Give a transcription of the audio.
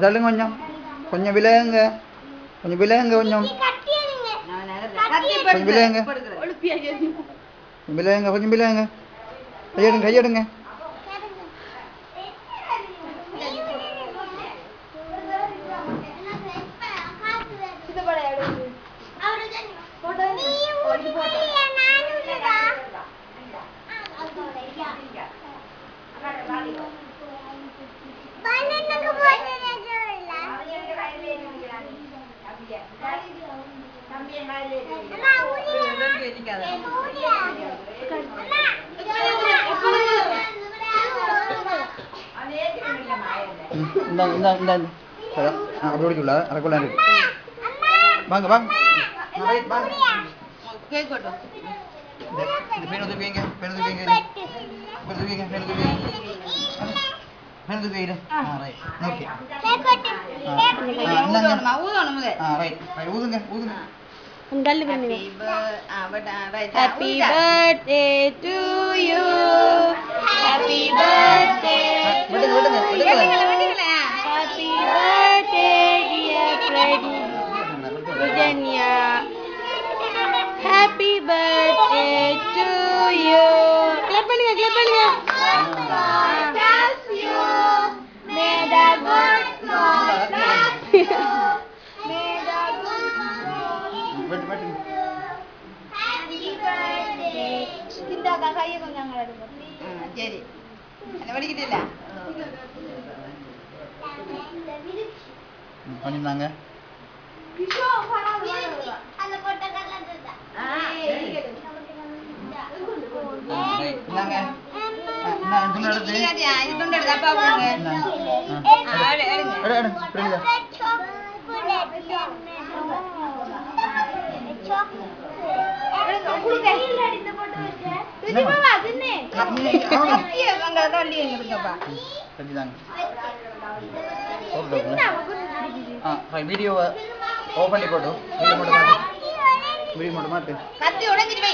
தள்ளுங்க கொஞ்சம் கொஞ்சம் விலகுங்க கொஞ்சம் விலகுங்க கொஞ்சம் கொஞ்சம் விலகுங்க விலகுங்க கொஞ்சம் விலகுங்க கையெடுங்க கையெடுங்க அப்படி குடிக்கல அரைக்குள்ள இருக்கு வாங்க வாங்க Happy birthday to you. Happy birthday to you. Happy birthday dear friend Vijanya. Happy birthday to you. Clap பண்ணுங்க clap பண்ணுங்க. Bless you. May the good Lord bless you. May the good Lord. Happy birthday. இந்த கையை கொஞ்சம் அங்க எடுங்க. சரி. என்ன படிக்கிட்டீல? கொஞ்சம் தாங்க அந்த போட்ட கலர்ல வீடியோ ஓபன் பண்ணி போட்டு வீடியோ மட்டும் மாட்டு கத்தி உடைஞ்சிட்டு வை